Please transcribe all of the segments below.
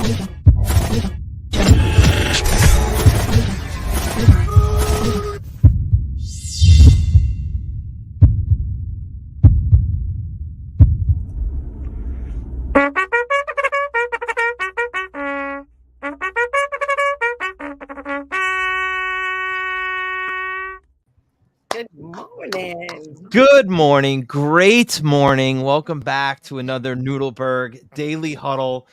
Good morning. Great morning. Welcome back to another Nudelberg Daily Huddle.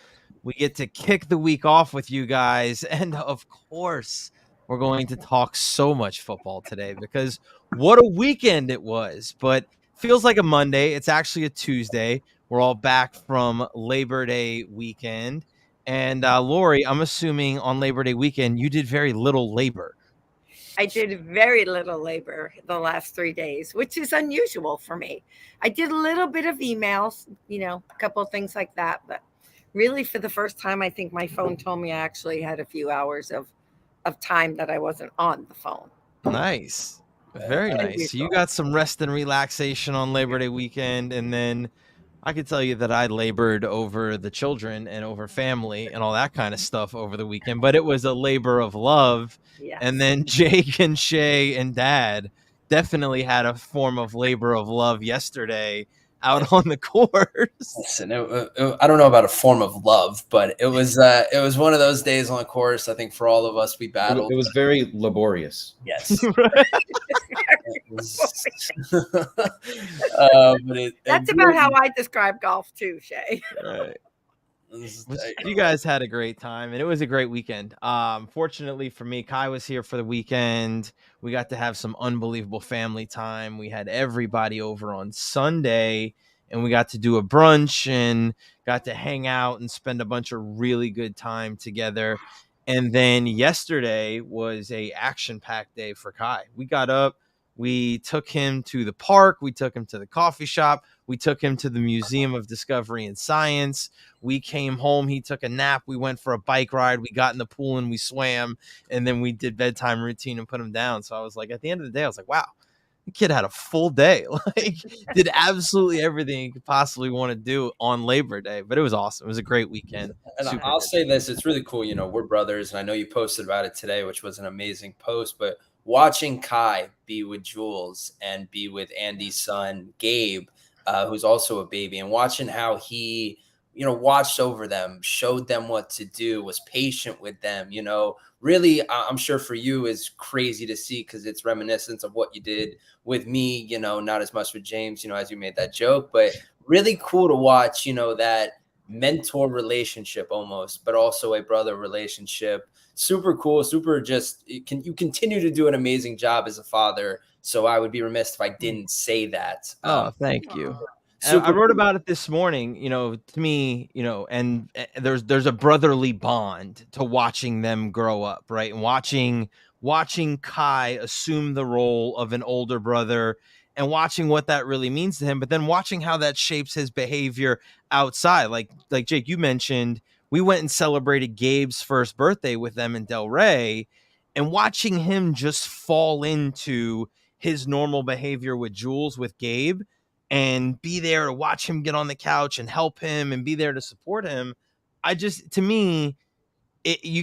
We get to kick the week off with you guys. And of course, we're going to talk so much football today because what a weekend it was. But feels like a Monday. It's actually a Tuesday. We're all back from Labor Day weekend. And Lori, I'm assuming on Labor Day weekend, you did very little labor. I did very little labor the last 3 days, which is unusual for me. I did a little bit of emails, a couple of things like that. But really, for the first time, I think my phone told me I actually had a few hours of time that I wasn't on the phone. Nice. Very nice. So you got some rest and relaxation on Labor Day weekend. And then I could tell you that I labored over the children and over family and all that kind of stuff over the weekend, but it was a labor of love. Yes. And then Jake and Shay and Dad definitely had a form of labor of love yesterday out on the course. Listen, I don't know about a form of love, but it was one of those days on the course. I think for all of us, we battled. It was very laborious. Yes. That's about how I describe golf too, Shay. Right. You guys had a great time, and it was a great weekend. Fortunately for me, Kai was here for the weekend. We got to have some unbelievable family time. We had everybody over on Sunday, and we got to do a brunch and got to hang out and spend a bunch of really good time together. And then yesterday was a action-packed day for Kai. We got up. We took him to the park. We took him to the coffee shop. We took him to the Museum of Discovery and Science. We came home. He took a nap. We went for a bike ride. We got in the pool and we swam. And then we did bedtime routine and put him down. So I was like, at the end of the day, I was like, wow, the kid had a full day. Like, did absolutely everything he could possibly want to do on Labor Day. But it was awesome. It was a great weekend. And I'll say this. It's really cool. We're brothers. And I know you posted about it today, which was an amazing post. But watching Kai be with Jules and be with Andy's son, Gabe, who's also a baby, and watching how he, watched over them, showed them what to do, was patient with them, really, I'm sure for you is crazy to see because it's reminiscent of what you did with me, not as much with James, as you made that joke, but really cool to watch, that mentor relationship almost, but also a brother relationship. Super cool, you continue to do an amazing job as a father. So I would be remiss if I didn't say that. Thank you. I wrote about it this morning, to me, and there's a brotherly bond to watching them grow up, right? And watching Kai assume the role of an older brother and watching what that really means to him, but then watching how that shapes his behavior outside. Like Jake, you mentioned, we went and celebrated Gabe's first birthday with them in Delray, and watching him just fall into his normal behavior with Jules, with Gabe, and be there to watch him get on the couch and help him and be there to support him. You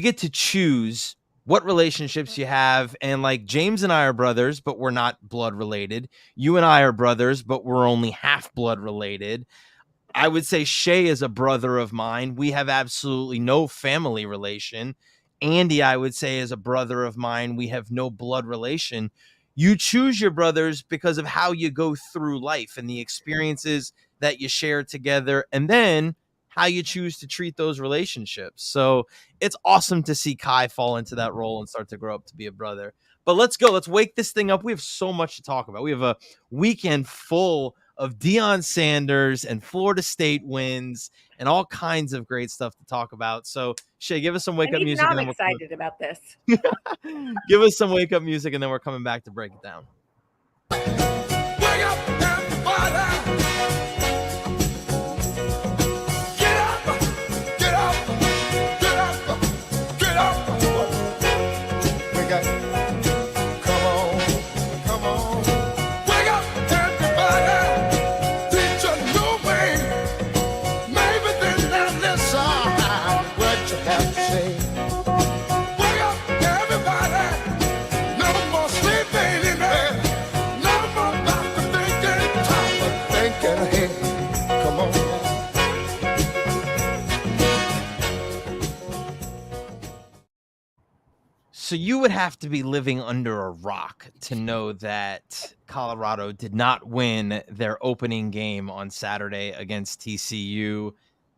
get to choose what relationships you have. And like James and I are brothers, but we're not blood related. You and I are brothers, but we're only half blood related. I would say Shay is a brother of mine. We have absolutely no family relation. Andy, I would say, is a brother of mine. We have no blood relation. You choose your brothers because of how you go through life and the experiences that you share together, and then how you choose to treat those relationships. So it's awesome to see Kai fall into that role and start to grow up to be a brother. But let's go. Let's wake this thing up. We have so much to talk about. We have a weekend full of Deion Sanders and Florida State wins and all kinds of great stuff to talk about. So, Shay, give us some wake-up music. I'm excited about this. Give us some wake-up music, and then we're coming back to break it down. Wake up, everybody! Get up! Get up! Get up! Get up! Wake up! Come on! Come on! Wake up, everybody! Teach a new way. Maybe then now listen what you So you would have to be living under a rock to know that Colorado did not win their opening game on Saturday against TCU.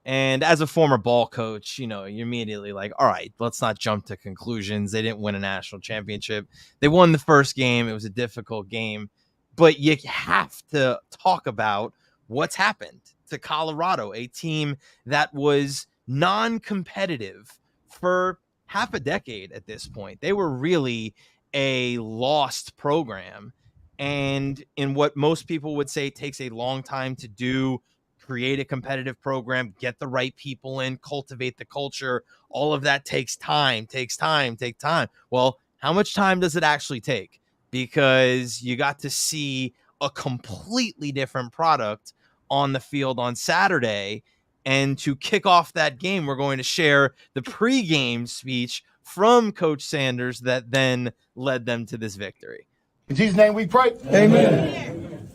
And as a former ball coach, you're immediately like, all right, let's not jump to conclusions. They didn't win a national championship. They won the first game. It was a difficult game. But you have to talk about what's happened to Colorado, a team that was non-competitive for half a decade at this point. They were really a lost program. And in what most people would say takes a long time to do, create a competitive program, get the right people in, cultivate the culture, all of that takes time. Well, how much time does it actually take? Because you got to see a completely different product on the field on Saturday. And to kick off that game, we're going to share the pregame speech from Coach Sanders that then led them to this victory. In Jesus' name we pray. Amen.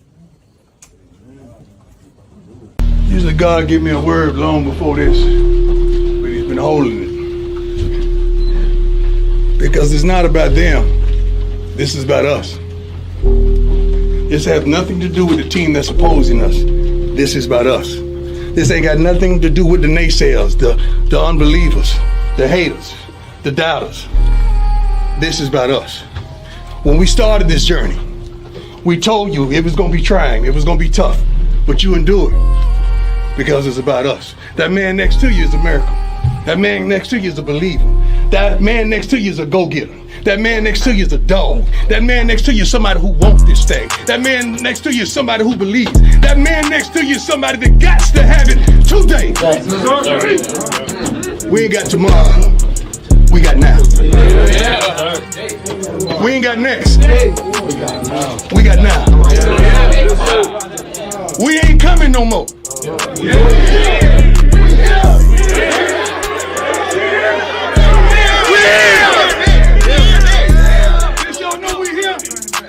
Usually God give me a word long before this, but he's been holding it. Because it's not about them. This is about us. This has nothing to do with the team that's opposing us. This is about us. This ain't got nothing to do with the naysayers, the unbelievers, the haters, the doubters. This is about us. When we started this journey, we told you it was going to be trying, it was going to be tough, but you endured because it's about us. That man next to you is a miracle. That man next to you is a believer. That man next to you is a go-getter. That man next to you is a dog. That man next to you is somebody who wants this thing. That man next to you is somebody who believes. That man next to you is somebody that got to have it today. We ain't got tomorrow. We got now. We ain't got next. We got now. We ain't coming no more.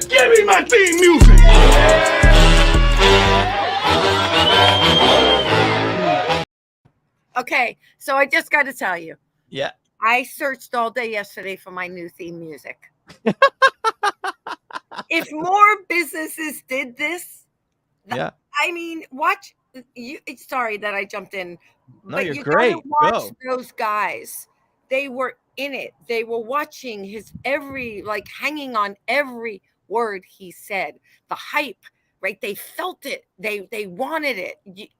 Give me my theme music. Okay, so I just got to tell you. Yeah. I searched all day yesterday for my new theme music. If more businesses did this, yeah. I mean, watch you. Sorry that I jumped in. No, but you're you great. gotta watch Go. those guys. They were in it. They were watching his hanging on every word he said. The hype, right? They felt it. They wanted it.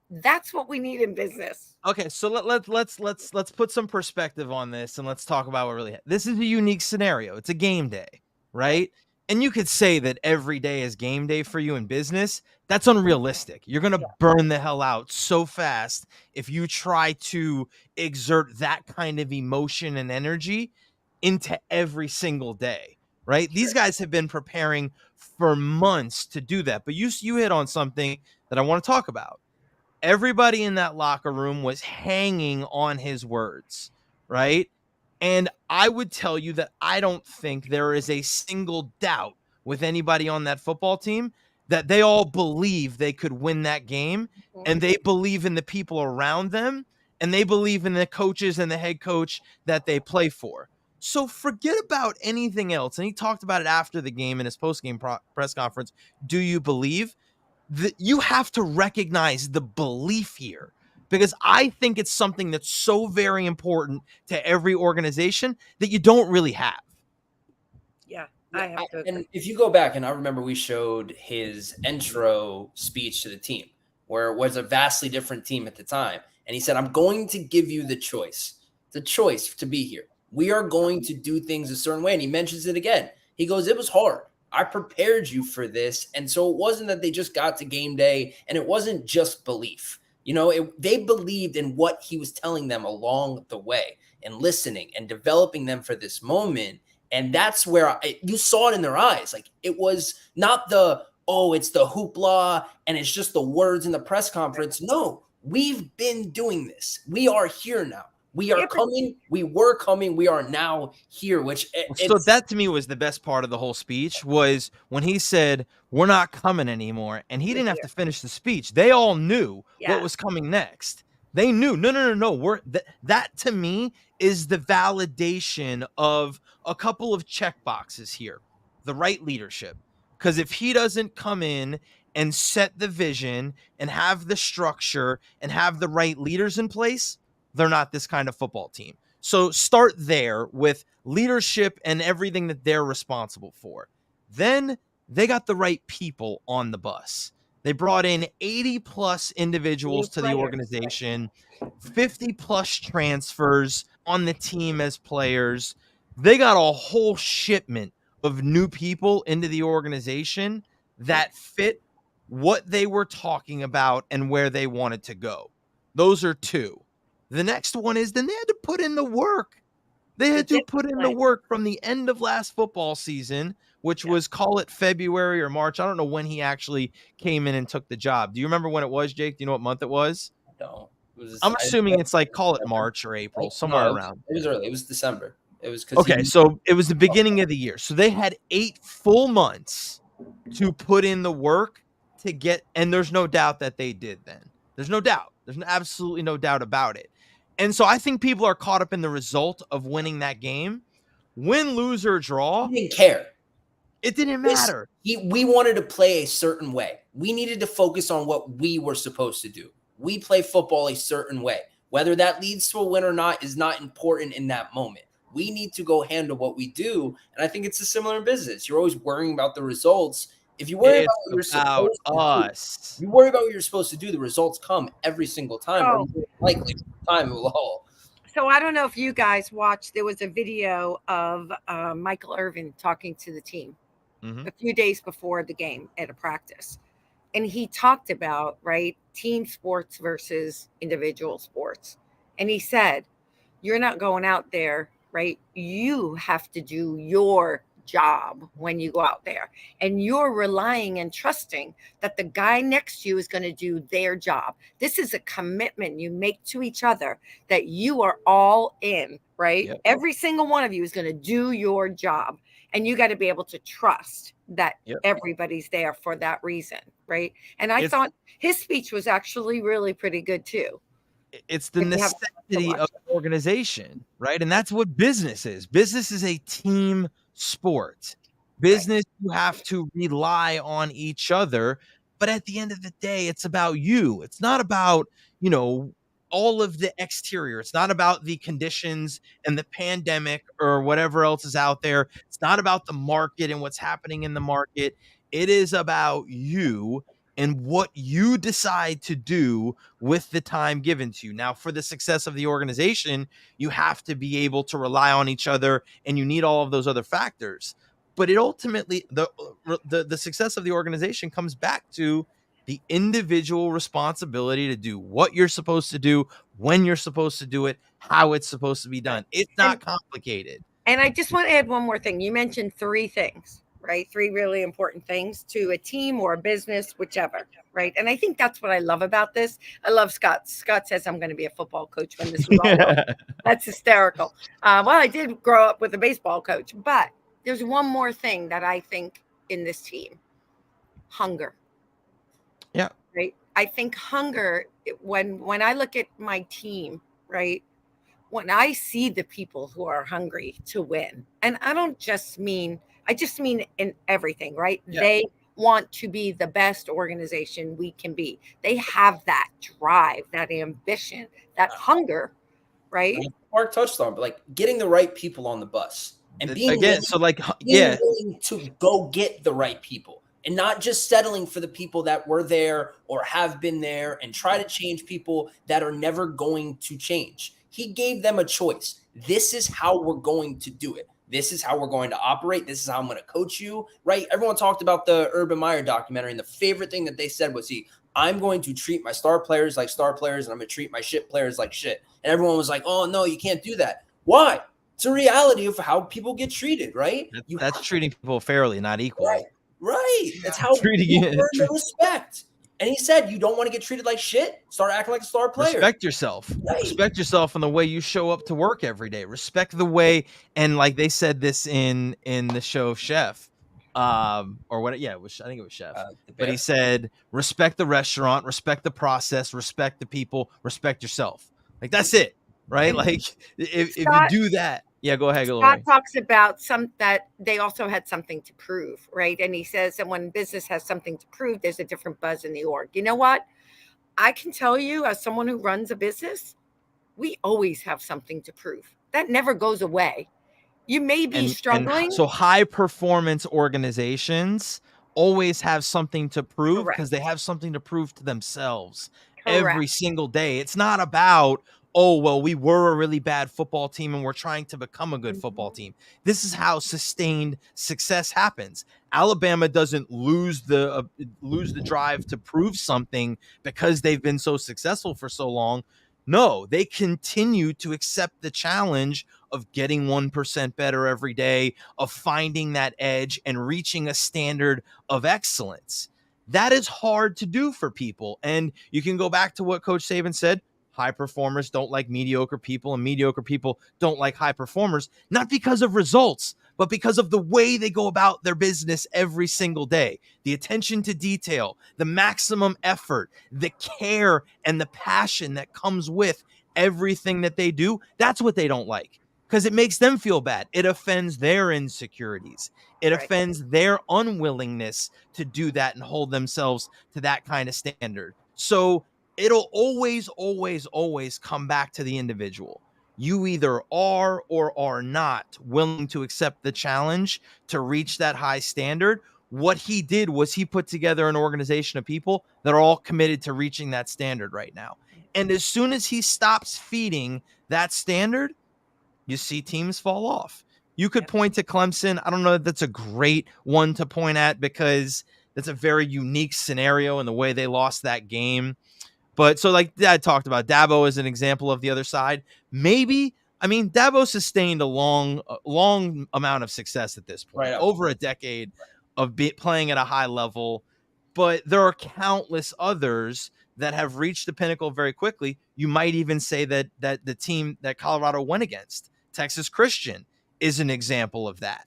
That's what we need in business. Okay, so let's put some perspective on this and let's talk about what really. This is a unique scenario. It's a game day, right? And you could say that every day is game day for you in business. That's unrealistic. You're going to burn the hell out so fast if you try to exert that kind of emotion and energy into every single day, right? These guys have been preparing for months to do that. But you hit on something that I want to talk about. Everybody in that locker room was hanging on his words, right? And I would tell you that I don't think there is a single doubt with anybody on that football team that they all believe they could win that game, and they believe in the people around them, and they believe in the coaches and the head coach that they play for. So forget about anything else. And he talked about it after the game in his post-game press conference. Do you believe? That you have to recognize the belief here, because I think it's something that's so very important to every organization that you don't really have. Yeah, I have to. And if you go back, and I remember we showed his intro speech to the team, where it was a vastly different team at the time. And he said, I'm going to give you the choice to be here. We are going to do things a certain way. And he mentions it again. He goes, it was hard. I prepared you for this. And so it wasn't that they just got to game day, and it wasn't just belief. They believed in what he was telling them along the way and listening and developing them for this moment. And that's where you saw it in their eyes. Like, it was not it's the hoopla and it's just the words in the press conference. No, we've been doing this. We are here now. We are coming. We were coming. We are now here. So that to me was the best part of the whole speech, was when he said, we're not coming anymore. And he didn't have to finish the speech. They all knew what was coming next. They knew, no. That to me is the validation of a couple of check boxes here. The right leadership. Because if he doesn't come in and set the vision and have the structure and have the right leaders in place, they're not this kind of football team. So start there with leadership and everything that they're responsible for. Then they got the right people on the bus. They brought in 80 plus individuals to the organization, 50 plus transfers on the team as players. They got a whole shipment of new people into the organization that fit what they were talking about and where they wanted to go. Those are two. The next one is then they had to put in the work. They had to put in the work from the end of last football season, which was, call it February or March. I don't know when he actually came in and took the job. Do you remember when it was, Jake? Do you know what month it was? No. I'm assuming it's like, call it March or April, somewhere around. It was early. It was December. It was okay. So it was the beginning of the year. So they had 8 full months to put in the work to get, and there's no doubt that they did then. There's no doubt. There's absolutely no doubt about it. And so I think people are caught up in the result of winning that game. Win, lose, or draw. He didn't care. It didn't matter. We wanted to play a certain way. We needed to focus on what we were supposed to do. We play football a certain way. Whether that leads to a win or not is not important in that moment. We need to go handle what we do. And I think it's a similar in business. You're always worrying about the results. If you worry about what you're supposed to do, you worry about what you're supposed to do, the results come every single time. Oh. Likely time it will all. So I don't know if you guys watched, there was a video of Michael Irvin talking to the team a few days before the game at a practice. And he talked about, right, team sports versus individual sports. And he said, you're not going out there, right? You have to do your job when you go out there, and you're relying and trusting that the guy next to you is going to do their job. This is a commitment you make to each other that you are all in, right? Yep. Every single one of you is going to do your job, and you got to be able to trust that everybody's there for that reason, right? And I thought his speech was actually really pretty good too. It's the necessity of the organization, right? And that's what business is. Business is a team sport. Business, you have to rely on each other, but at the end of the day, it's about you. It's not about, all of the exterior. It's not about the conditions and the pandemic or whatever else is out there. It's not about the market and what's happening in the market. It is about you and what you decide to do with the time given to you. Now, for the success of the organization, you have to be able to rely on each other, and you need all of those other factors. But it ultimately, the success of the organization comes back to the individual responsibility to do what you're supposed to do, when you're supposed to do it, how it's supposed to be done. It's not complicated. And I just want to add one more thing. You mentioned 3 things. Right? 3 really important things to a team or a business, whichever. Right. And I think that's what I love about this. I love Scott. Scott says I'm going to be a football coach when this is all over. That's hysterical. Well, I did grow up with a baseball coach, but there's one more thing that I think in this team: hunger. Yeah. Right. I think hunger, when I look at my team, right, when I see the people who are hungry to win, and I just mean in everything, right? Yeah. They want to be the best organization we can be. They have that drive, that ambition, that hunger, right? Mark touched on, but like getting the right people on the bus and being willing to go get the right people and not just settling for the people that were there or have been there and try to change people that are never going to change. He gave them a choice. This is how we're going to do it. This is how we're going to operate. This is how I'm going to coach you, right? Everyone talked about the Urban Meyer documentary, and the favorite thing that they said was, I'm going to treat my star players like star players, and I'm going to treat my shit players like shit. And everyone was like, oh, no, you can't do that. Why? It's a reality of how people get treated, right? That's treating people fairly, not equally. Right. That's how you earn the respect. And he said, you don't want to get treated like shit? Start acting like a star player. Respect yourself. Right. Respect yourself in the way you show up to work every day. Respect the way, and like they said this in the show Chef, or what? Yeah, I think it was chef. The But he bear? said, respect the restaurant, respect the process, respect the people, respect yourself. Like, that's it, right? And Like, if you Scott, do that, yeah, go ahead, Scott Glory. talks about that they also had something to prove, right? And he says that when business has something to prove, there's a different buzz in the org. You know what? I can tell you, as someone who runs a business, we always have something to prove. That never goes away. You may be struggling. So high performance organizations always have something to prove because they have something to prove to themselves every single day. It's not about, oh, well, we were a really bad football team and we're trying to become a good football team. This is how sustained success happens. Alabama doesn't lose the drive to prove something because they've been so successful for so long. No, they continue to accept the challenge of getting 1% better every day, of finding that edge and reaching a standard of excellence. That is hard to do for people. And you can go back to what Coach Saban said. High performers don't like mediocre people, and mediocre people don't like high performers, not because of results, but because of the way they go about their business every single day. The attention to detail, the maximum effort, the care and the passion that comes with everything that they do. That's what they don't like, because it makes them feel bad. It offends their insecurities. It offends their unwillingness to do that and hold themselves to that kind of standard. So it'll always, always, always come back to the individual. You either are or are not willing to accept the challenge to reach that high standard. What he did was he put together an organization of people that are all committed to reaching that standard right now. And as soon as he stops feeding that standard, you see teams fall off. You could point to Clemson. I don't know if that's a great one to point at because that's a very unique scenario in the way they lost that game. But so, like Dad talked about, Dabo as an example of the other side. Maybe, I mean, Dabo sustained a long amount of success at this point, over a decade of playing at a high level. But there are countless others that have reached the pinnacle very quickly. You might even say that the team that Colorado went against, Texas Christian, is an example of that.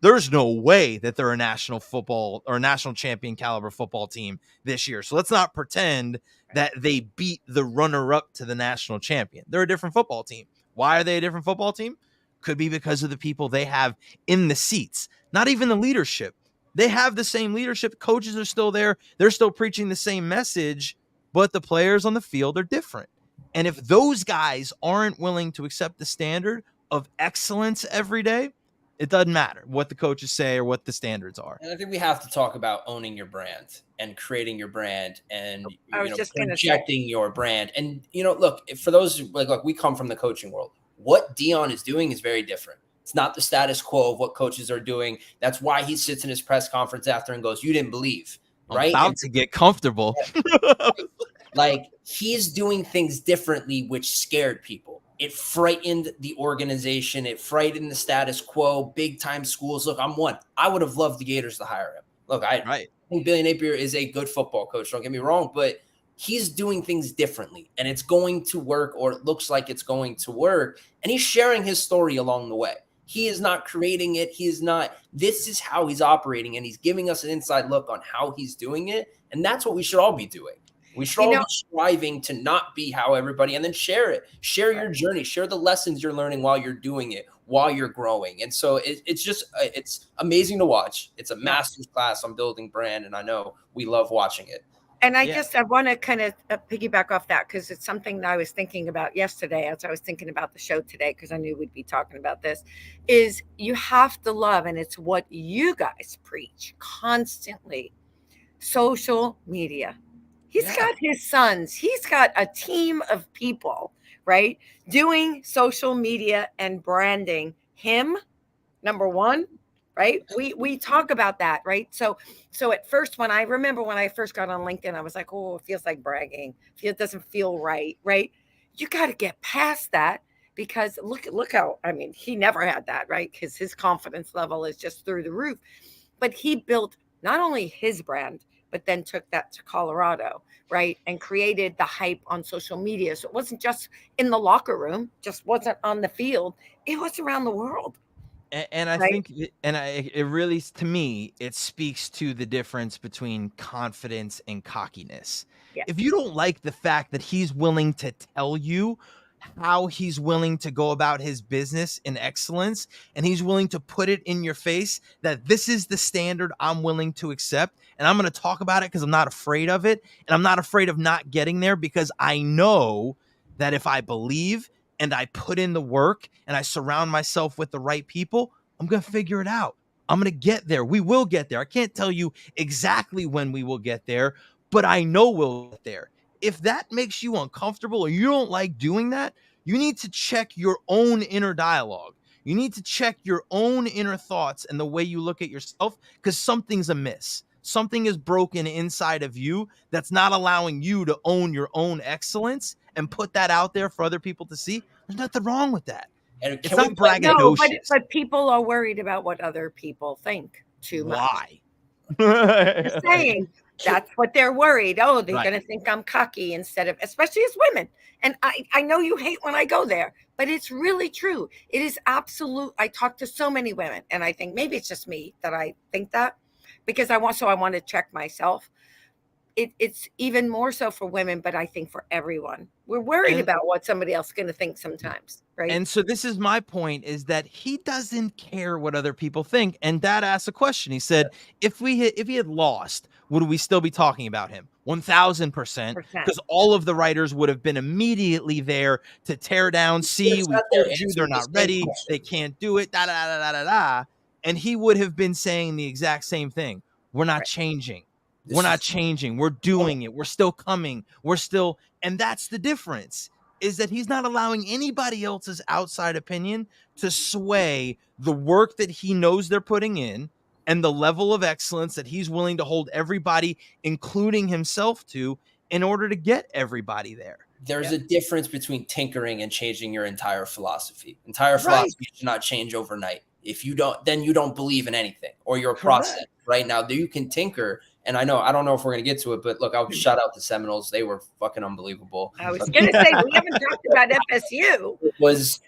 There's no way that they're a national football or a national champion caliber football team this year. So let's not pretend that they beat the runner-up to the national champion. They're a different football team. Why are they a different football team? Could be because of the people they have in the seats, not even the leadership. They have the same leadership. Coaches are still there. They're still preaching the same message, but the players on the field are different. And if those guys aren't willing to accept the standard of excellence every day, it doesn't matter what the coaches say or what the standards are. And I think we have to talk about owning your brand and creating your brand and projecting your brand. And, look, for those like we come from the coaching world, what Dion is doing is very different. It's not the status quo of what coaches are doing. That's why he sits in his press conference after and goes, "You didn't believe." Right? I'm about to get comfortable. Like, he's doing things differently, which scared people. It frightened the organization. It frightened the status quo. Big time schools. Look, I would have loved the Gators to hire him. Look, I think Billy Napier is a good football coach. Don't get me wrong, but he's doing things differently, and it's going to work, or it looks like it's going to work. And he's sharing his story along the way. He is not creating it. This is how he's operating, and he's giving us an inside look on how he's doing it. And that's what we should all be doing. We should all be striving to not be how everybody, and then share it. Share your journey. Share the lessons you're learning while you're doing it, while you're growing. And so it's amazing to watch. It's a master's class on building brand, and I know we love watching it. And I want to kind of piggyback off that, because it's something that I was thinking about yesterday as I was thinking about the show today, because I knew we'd be talking about this, is you have to love, and it's what you guys preach constantly, social media. He's got his sons. He's got a team of people, right, doing social media and branding him, number one, right? We talk about that, right? So at first, when I first got on LinkedIn, I was like, oh, it feels like bragging. It doesn't feel right, right? You got to get past that, because look how, he never had that, right? Because his confidence level is just through the roof. But he built not only his brand, but then took that to Colorado, right? And created the hype on social media. So it wasn't just in the locker room, just wasn't on the field. It was around the world. And I Right? think, it really, to me, it speaks to the difference between confidence and cockiness. Yeah. If you don't like the fact that he's willing to tell you how he's willing to go about his business in excellence, and he's willing to put it in your face that this is the standard I'm willing to accept, and I'm going to talk about it because I'm not afraid of it, and I'm not afraid of not getting there, because I know that if I believe and I put in the work and I surround myself with the right people, I'm going to figure it out. I'm going to get there. We will get there. I can't tell you exactly when we will get there, but I know we'll get there. If that makes you uncomfortable or you don't like doing that, you need to check your own inner dialogue. You need to check your own inner thoughts and the way you look at yourself, because something's amiss. Something is broken inside of you that's not allowing you to own your own excellence and put that out there for other people to see. There's nothing wrong with that. And It's can not we put- No, braggadocious. but people are worried about what other people think too much. Why? Just saying, that's what they're worried. Oh, they're Right. going to think I'm cocky instead of, especially as women. And I know you hate when I go there, but it's really true. It is absolute. I talk to so many women, and I think maybe it's just me that I think that, because I want to check myself. It's even more so for women, but I think for everyone. We're worried about what somebody else is going to think sometimes, right? And so this is my point, is that he doesn't care what other people think. And Dad asked a question. He said, if he had lost, would we still be talking about him? 1,000%, because all of the writers would have been immediately there to tear down. See, we told you they're not ready. They can't do it. Da, da, da, da, da, da. And he would have been saying the exact same thing. We're not changing. We're not changing. We're doing it. We're still coming. And that's the difference, is that he's not allowing anybody else's outside opinion to sway the work that he knows they're putting in and the level of excellence that he's willing to hold everybody, including himself, to, in order to get everybody there. There's a difference between tinkering and changing your entire philosophy. Entire philosophy should not change overnight. If you don't, then you don't believe in anything or your process. Right now, you can tinker. And I don't know if we're going to get to it, but look, I'll shout out the Seminoles. They were fucking unbelievable. I was going to say, we haven't talked about FSU. It was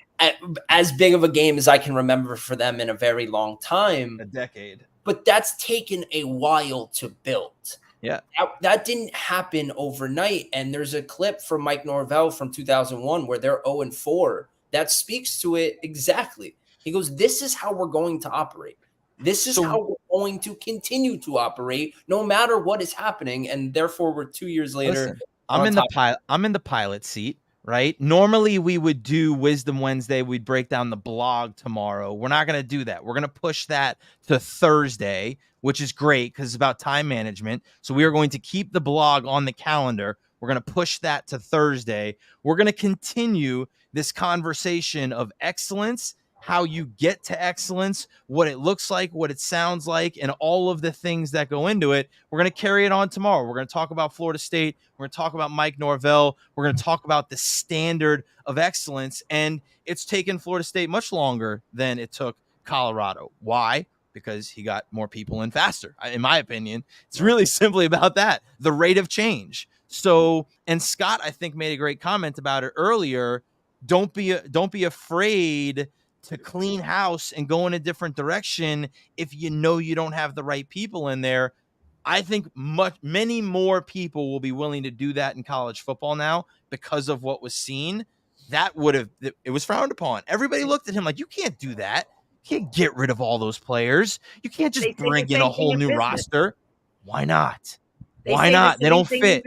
as big of a game as I can remember for them in a very long time. A decade. But that's taken a while to build. Yeah. That didn't happen overnight. And there's a clip from Mike Norvell from 2001 where they're 0-4. That speaks to it exactly. He goes, this is how we're going to operate. This is how we're going to continue to operate no matter what is happening. And therefore, we're 2 years later. Listen, I'm in the pilot seat, right? Normally, we would do Wisdom Wednesday. We'd break down the blog tomorrow. We're not going to do that. We're going to push that to Thursday, which is great because it's about time management. So we are going to keep the blog on the calendar. We're going to push that to Thursday. We're going to continue this conversation of excellence, how you get to excellence, what it looks like, what it sounds like, and all of the things that go into it. We're going to carry it on tomorrow. We're going to talk about Florida State. We're going to talk about Mike Norvell. We're going to talk about the standard of excellence. And it's taken Florida State much longer than it took Colorado. Why? Because he got more people in faster. In my opinion, it's really simply about that, the rate of change. So, and Scott, I think, made a great comment about it earlier. Don't be afraid to clean house and go in a different direction if you know you don't have the right people in there. I think many more people will be willing to do that in college football now because of what was seen. It was frowned upon. Everybody looked at him like, you can't do that. You can't get rid of all those players. You can't just bring in a whole new roster. Why not? Why not? They don't fit.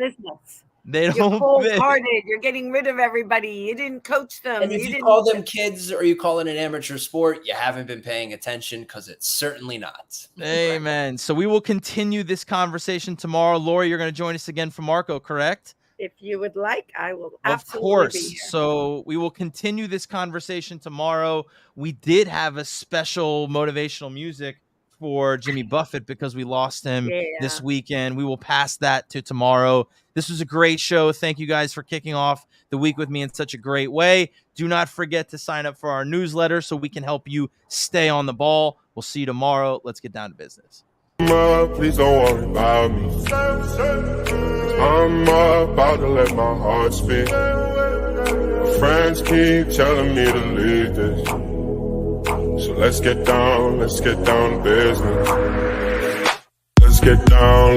They don't. You're cold-hearted. You're getting rid of everybody. You didn't coach them. And if you call them kids or you call it an amateur sport, you haven't been paying attention, because it's certainly not. Amen. So we will continue this conversation tomorrow. Lori, you're going to join us again for Marco, correct? If you would like, I will absolutely Of course. be here. So we will continue this conversation tomorrow. We did have a special motivational music for Jimmy Buffett because we lost him this weekend. We will pass that to tomorrow. This was a great show. Thank you guys for kicking off the week with me in such a great way. Do not forget to sign up for our newsletter so we can help you stay on the ball. We'll see you tomorrow. Let's get down to business. Please don't worry about me. I'm about to let my heart speak. My friends keep telling me to leave this, so let's get down to business. Let's get down